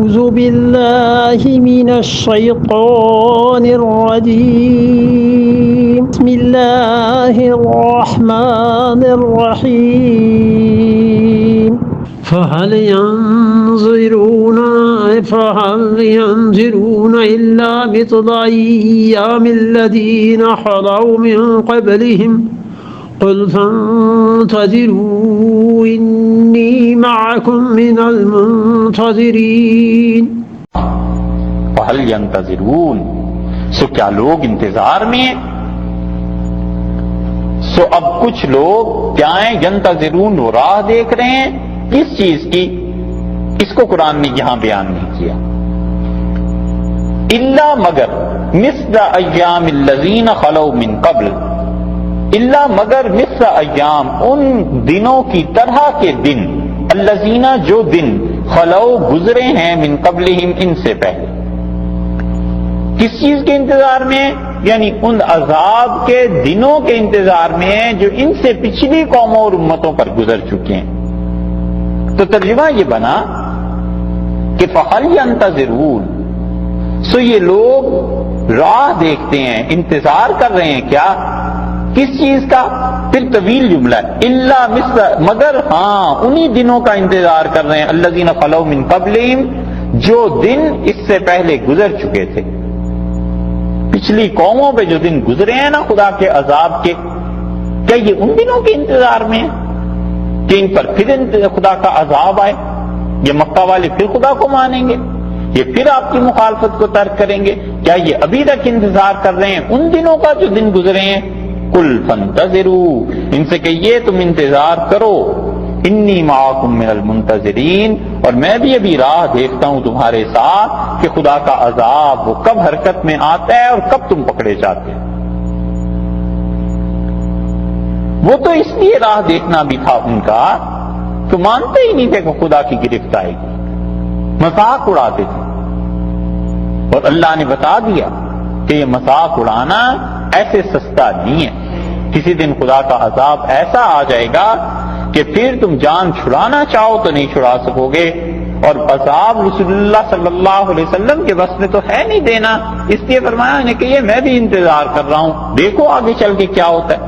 أعوذ بالله من الشيطان الرجيم بسم الله الرحمن الرحيم فهل ينظرون إلا مثل أيام الذين خلوا من قبلهم قل فانتظروا إني معكم من المنتظرين فهل ينتظرون سو کیا لوگ انتظار میں ہیں؟ سو اب کچھ لوگ کیا ہیں؟ ینتظرون، وہ راہ دیکھ رہے ہیں کس چیز کی؟ اس کو قرآن نے یہاں بیان نہیں کیا. الا مگر مثل ایام الذین خلو من قبل، الا مگر مثل ایام، ان دنوں کی طرح کے دن، الذین جو دن، خلو گزرے ہیں، من قبلہم ان سے پہلے. کس چیز کے انتظار میں ہیں؟ یعنی ان عذاب کے دنوں کے انتظار میں ہیں جو ان سے پچھلی قوموں اور امتوں پر گزر چکے ہیں. تو ترجمہ یہ بنا کہ فَهَلْ يَنْتَظِرُونَ، سو یہ لوگ راہ دیکھتے ہیں، انتظار کر رہے ہیں کیا؟ کس چیز کا؟ پھر طویل جملہ ہے، الا مثل، مگر ہاں انہی دنوں کا انتظار کر رہے ہیں، الذین خلو من قبلہم، جو دن اس سے پہلے گزر چکے تھے. پچھلی قوموں پہ جو دن گزرے ہیں نا خدا کے عذاب کے، کیا یہ ان دنوں کے انتظار میں ہے کہ ان پر پھر خدا کا عذاب آئے؟ یہ مکہ والے پھر خدا کو مانیں گے، یہ پھر آپ کی مخالفت کو ترک کریں گے؟ کیا یہ ابھی تک انتظار کر رہے ہیں ان دنوں کا جو دن گزرے ہیں؟ قل فانتظروا، ان سے کہیے تم انتظار کرو، انی معکم من المنتظرین، اور میں بھی ابھی راہ دیکھتا ہوں تمہارے ساتھ کہ خدا کا عذاب وہ کب حرکت میں آتا ہے اور کب تم پکڑے جاتے ہیں. وہ تو اس لیے راہ دیکھنا بھی تھا ان کا تو مانتے ہی نہیں تھے کہ خدا کی گرفت آئے گی، مذاق اڑاتے تھے. اور اللہ نے بتا دیا کہ یہ مذاق اڑانا ایسے سستا نہیں ہے. کسی دن خدا کا عذاب ایسا آ جائے گا کہ پھر تم جان چھڑانا چاہو تو نہیں چھڑا سکو گے، اور عذاب رسول اللہ صلی اللہ علیہ وسلم کے بس میں تو ہے نہیں دینا. اس لیے فرمایا انہیں کہ یہ میں بھی انتظار کر رہا ہوں، دیکھو آگے چل کے کیا ہوتا ہے.